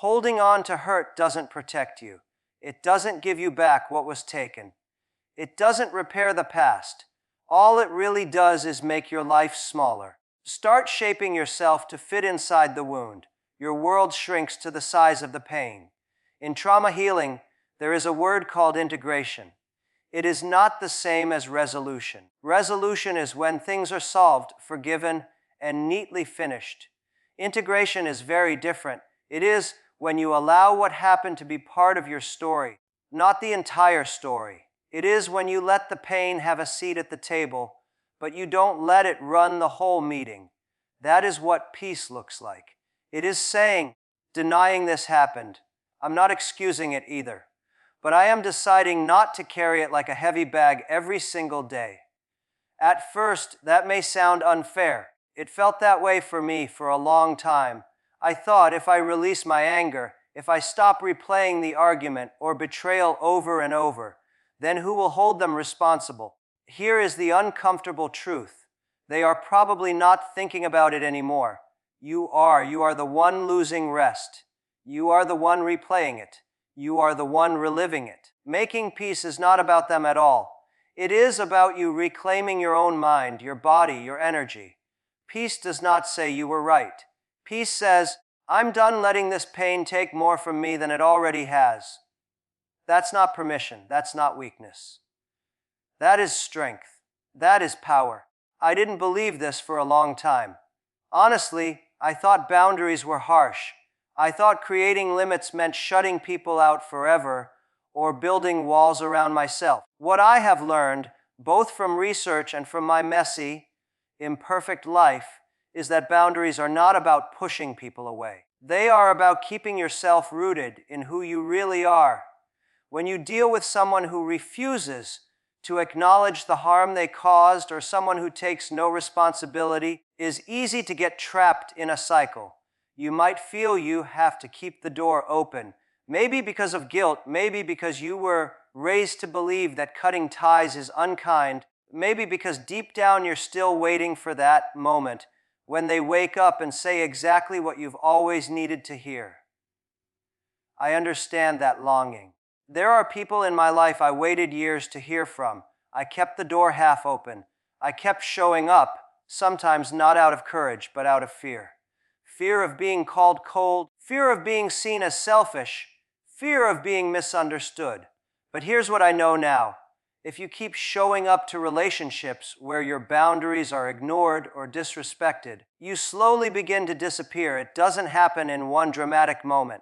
Holding on to hurt doesn't protect you. It doesn't give you back what was taken. It doesn't repair the past. All it really does is make your life smaller. Start shaping yourself to fit inside the wound. Your world shrinks to the size of the pain. In trauma healing, there is a word called integration. It is not the same as resolution. Resolution is when things are solved, forgiven, and neatly finished. Integration is very different. It is when you allow what happened to be part of your story, not the entire story. It is when you let the pain have a seat at the table, but you don't let it run the whole meeting. That is what peace looks like. It is saying, denying this happened. I'm not excusing it either, but I am deciding not to carry it like a heavy bag every single day. At first, that may sound unfair. It felt that way for me for a long time. I thought if I release my anger, if I stop replaying the argument or betrayal over and over, then who will hold them responsible? Here is the uncomfortable truth. They are probably not thinking about it anymore. You are. You are the one losing rest. You are the one replaying it. You are the one reliving it. Making peace is not about them at all. It is about you reclaiming your own mind, your body, your energy. Peace does not say you were right. Peace says, I'm done letting this pain take more from me than it already has. That's not permission. That's not weakness. That is strength. That is power. I didn't believe this for a long time. Honestly, I thought boundaries were harsh. I thought creating limits meant shutting people out forever or building walls around myself. What I have learned, both from research and from my messy, imperfect life, is that boundaries are not about pushing people away. They are about keeping yourself rooted in who you really are. When you deal with someone who refuses to acknowledge the harm they caused or someone who takes no responsibility, it is easy to get trapped in a cycle. You might feel you have to keep the door open, maybe because of guilt, maybe because you were raised to believe that cutting ties is unkind, maybe because deep down you're still waiting for that moment when they wake up and say exactly what you've always needed to hear. I understand that longing. There are people in my life I waited years to hear from. I kept the door half open. I kept showing up, sometimes not out of courage, but out of fear. Fear of being called cold, fear of being seen as selfish, fear of being misunderstood. But here's what I know now. If you keep showing up to relationships where your boundaries are ignored or disrespected, you slowly begin to disappear. It doesn't happen in one dramatic moment.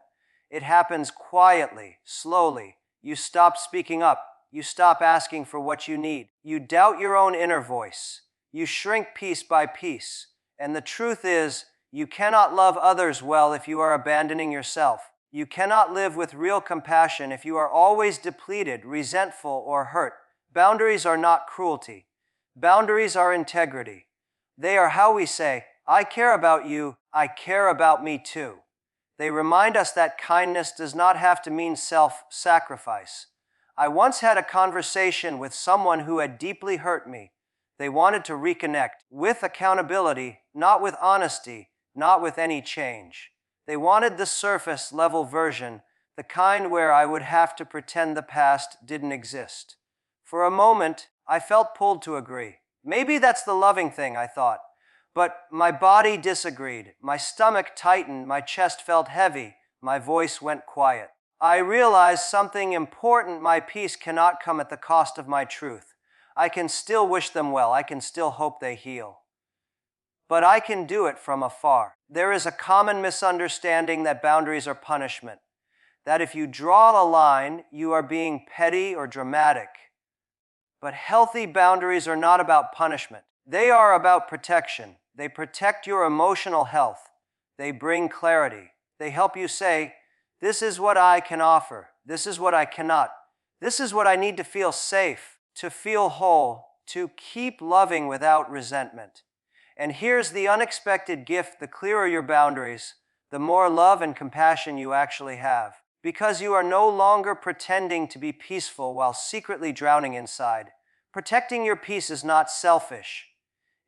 It happens quietly, slowly. You stop speaking up. You stop asking for what you need. You doubt your own inner voice. You shrink piece by piece. And the truth is, you cannot love others well if you are abandoning yourself. You cannot live with real compassion if you are always depleted, resentful, or hurt. Boundaries are not cruelty. Boundaries are integrity. They are how we say, I care about you, I care about me too. They remind us that kindness does not have to mean self-sacrifice. I once had a conversation with someone who had deeply hurt me. They wanted to reconnect with accountability, not with honesty, not with any change. They wanted the surface-level version, the kind where I would have to pretend the past didn't exist. For a moment, I felt pulled to agree. Maybe that's the loving thing, I thought. But my body disagreed. My stomach tightened, my chest felt heavy, my voice went quiet. I realized something important. My peace cannot come at the cost of my truth. I can still wish them well. I can still hope they heal. But I can do it from afar. There is a common misunderstanding that boundaries are punishment. That if you draw a line, you are being petty or dramatic. But healthy boundaries are not about punishment. They are about protection. They protect your emotional health. They bring clarity. They help you say, this is what I can offer. This is what I cannot. This is what I need to feel safe, to feel whole, to keep loving without resentment. And here's the unexpected gift. The clearer your boundaries, the more love and compassion you actually have. Because you are no longer pretending to be peaceful while secretly drowning inside. Protecting your peace is not selfish.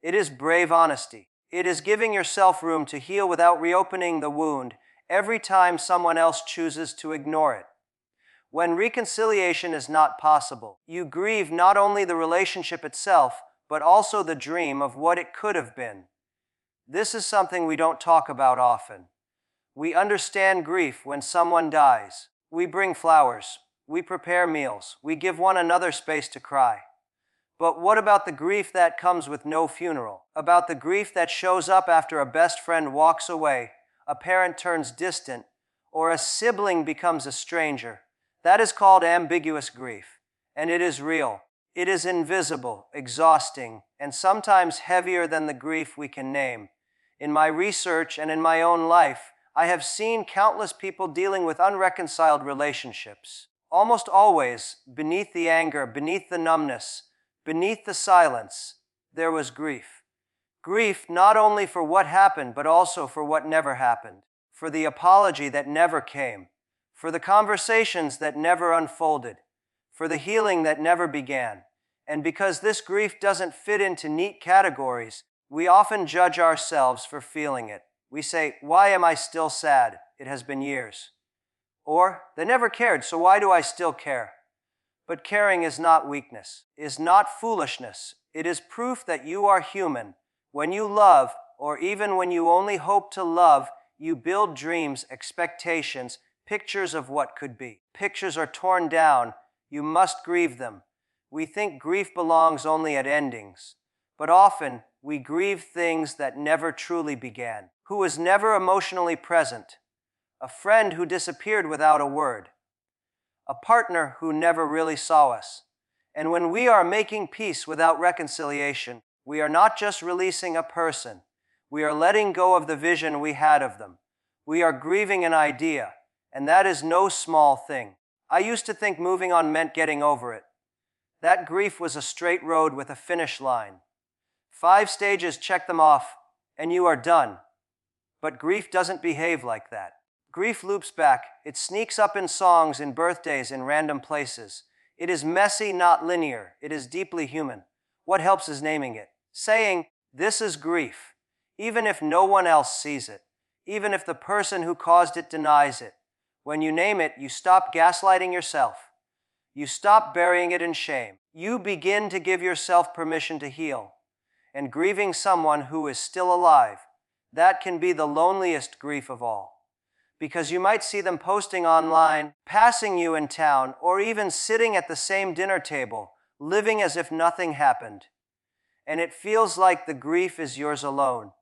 It is brave honesty. It is giving yourself room to heal without reopening the wound. every time someone else chooses to ignore it. When reconciliation is not possible, you grieve not only the relationship itself, but also the dream of what it could have been. This is something we don't talk about often. We understand grief when someone dies. We bring flowers, we prepare meals, we give one another space to cry. But what about the grief that comes with no funeral? About the grief that shows up after a best friend walks away, a parent turns distant, or a sibling becomes a stranger? That is called ambiguous grief, and it is real. It is invisible, exhausting, and sometimes heavier than the grief we can name. In my research and in my own life, I have seen countless people dealing with unreconciled relationships. Almost always, beneath the anger, beneath the numbness, beneath the silence, there was grief. Grief not only for what happened, but also for what never happened, for the apology that never came, for the conversations that never unfolded, for the healing that never began. And because this grief doesn't fit into neat categories, we often judge ourselves for feeling it. We say, "Why am I still sad? It has been years." Or, "They never cared, so why do I still care?" But caring is not weakness, is not foolishness. It is proof that you are human. When you love, or even when you only hope to love, you build dreams, expectations, pictures of what could be. Pictures are torn down. You must grieve them. We think grief belongs only at endings, but often we grieve things that never truly began. Who was never emotionally present? A friend who disappeared without a word. A partner who never really saw us. And when we are making peace without reconciliation, we are not just releasing a person. We are letting go of the vision we had of them. We are grieving an idea, and that is no small thing. I used to think moving on meant getting over it. That grief was a straight road with a finish line. 5 stages, check them off, and you are done. But grief doesn't behave like that. Grief loops back. It sneaks up in songs, in birthdays, in random places. It is messy, not linear. It is deeply human. What helps is naming it. Saying, "This is grief," even if no one else sees it, even if the person who caused it denies it. When you name it, you stop gaslighting yourself. You stop burying it in shame. You begin to give yourself permission to heal. And grieving someone who is still alive, that can be the loneliest grief of all. Because you might see them posting online, passing you in town, or even sitting at the same dinner table, living as if nothing happened. And it feels like the grief is yours alone.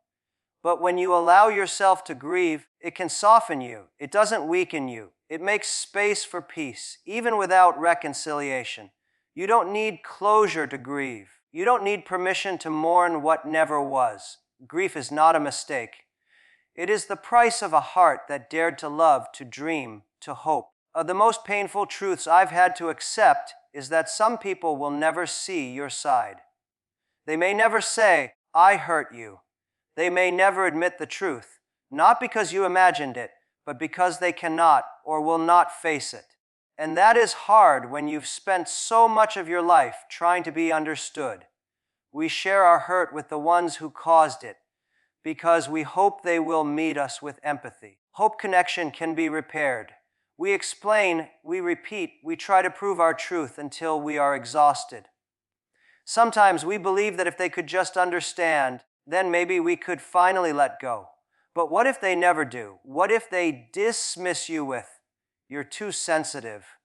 But when you allow yourself to grieve, it can soften you. It doesn't weaken you. It makes space for peace, even without reconciliation. You don't need closure to grieve. You don't need permission to mourn what never was. Grief is not a mistake. It is the price of a heart that dared to love, to dream, to hope. The most painful truths I've had to accept is that some people will never see your side. They may never say, "I hurt you." They may never admit the truth, not because you imagined it, but because they cannot or will not face it. And that is hard when you've spent so much of your life trying to be understood. We share our hurt with the ones who caused it, because we hope they will meet us with empathy. Hope connection can be repaired. We explain, we repeat, we try to prove our truth until we are exhausted. Sometimes we believe that if they could just understand, then maybe we could finally let go. But what if they never do? What if they dismiss you with, "You're too sensitive,"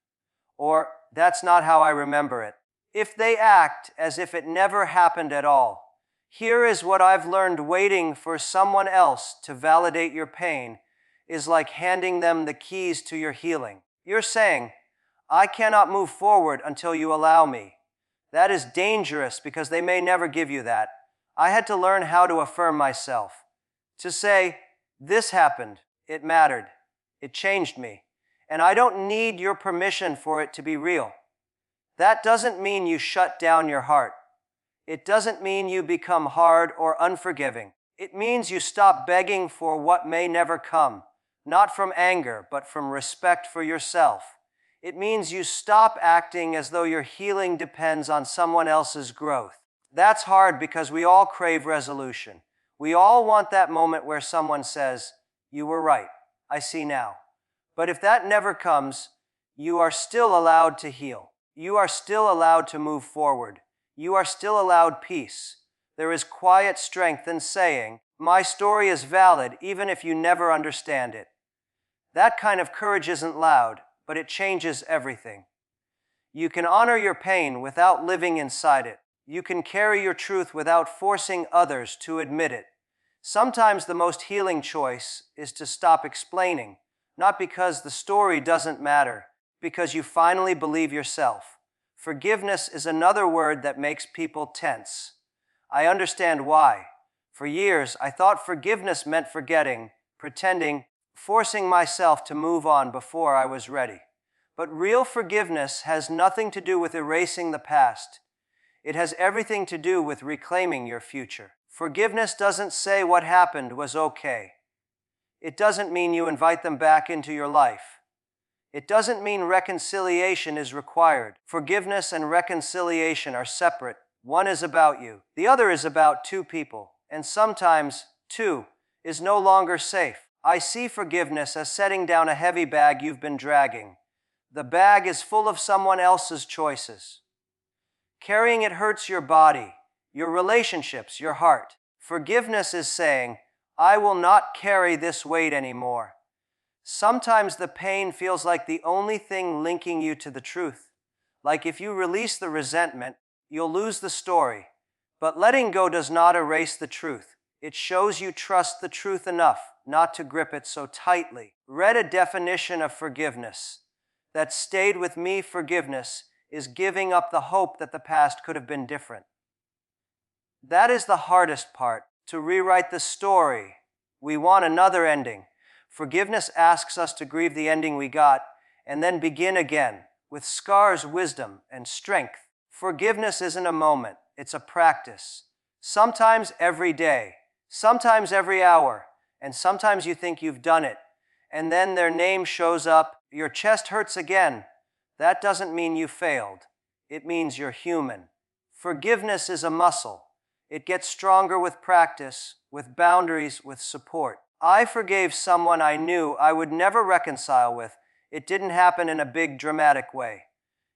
or "That's not how I remember it"? If they act as if it never happened at all. Here is what I've learned: waiting for someone else to validate your pain is like handing them the keys to your healing. You're saying, "I cannot move forward until you allow me." That is dangerous because they may never give you that. I had to learn how to affirm myself. To say, "This happened, it mattered, it changed me, and I don't need your permission for it to be real." That doesn't mean you shut down your heart. It doesn't mean you become hard or unforgiving. It means you stop begging for what may never come, not from anger, but from respect for yourself. It means you stop acting as though your healing depends on someone else's growth. That's hard because we all crave resolution. We all want that moment where someone says, "You were right. I see now. But if that never comes, you are still allowed to heal. You are still allowed to move forward. You are still allowed peace. There is quiet strength in saying, my story is valid even if you never understand it. That kind of courage isn't loud, but it changes everything. You can honor your pain without living inside it. You can carry your truth without forcing others to admit it. Sometimes the most healing choice is to stop explaining, not because the story doesn't matter, because you finally believe yourself. Forgiveness is another word that makes people tense. I understand why. For years, I thought forgiveness meant forgetting, pretending, forcing myself to move on before I was ready. But real forgiveness has nothing to do with erasing the past. It has everything to do with reclaiming your future. Forgiveness doesn't say what happened was okay. It doesn't mean you invite them back into your life. It doesn't mean reconciliation is required. Forgiveness and reconciliation are separate. One is about you. The other is about two people. And sometimes, two is no longer safe. I see forgiveness as setting down a heavy bag you've been dragging. The bag is full of someone else's choices. Carrying it hurts your body, your relationships, your heart. Forgiveness is saying, I will not carry this weight anymore. Sometimes the pain feels like the only thing linking you to the truth. Like if you release the resentment, you'll lose the story. But letting go does not erase the truth. It shows you trust the truth enough not to grip it so tightly. Read a definition of forgiveness. That stayed with me forgiveness is giving up the hope that the past could have been different. That is the hardest part, to rewrite the story. We want another ending. Forgiveness asks us to grieve the ending we got and then begin again with scars, wisdom, and strength. Forgiveness isn't a moment, it's a practice. Sometimes every day, sometimes every hour, and sometimes you think you've done it, and then their name shows up, your chest hurts again. That doesn't mean you failed. It means you're human. Forgiveness is a muscle. It gets stronger with practice, with boundaries, with support. I forgave someone I knew I would never reconcile with. It didn't happen in a big, dramatic way.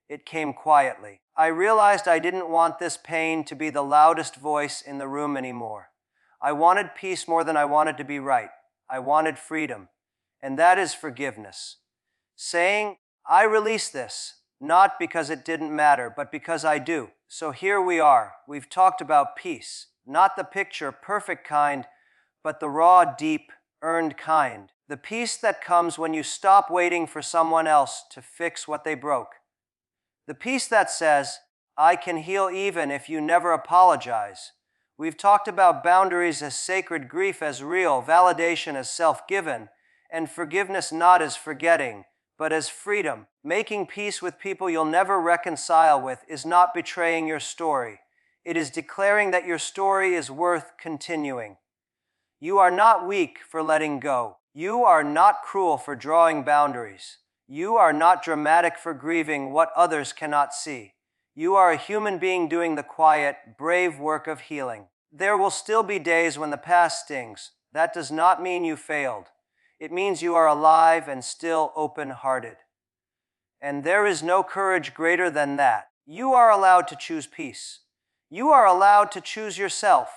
It came quietly. I realized I didn't want this pain to be the loudest voice in the room anymore. I wanted peace more than I wanted to be right. I wanted freedom. And that is forgiveness. Saying, I release this, not because it didn't matter, but because I do. So here we are. We've talked about peace, not the picture perfect kind, but the raw, deep, earned kind. The peace that comes when you stop waiting for someone else to fix what they broke. The peace that says, I can heal even if you never apologize. We've talked about boundaries as sacred, grief as real, validation as self-given, and forgiveness not as forgetting, but as freedom. Making peace with people you'll never reconcile with is not betraying your story. It is declaring that your story is worth continuing. You are not weak for letting go. You are not cruel for drawing boundaries. You are not dramatic for grieving what others cannot see. You are a human being doing the quiet, brave work of healing. There will still be days when the past stings. That does not mean you failed. It means you are alive and still open-hearted. And there is no courage greater than that. You are allowed to choose peace. You are allowed to choose yourself.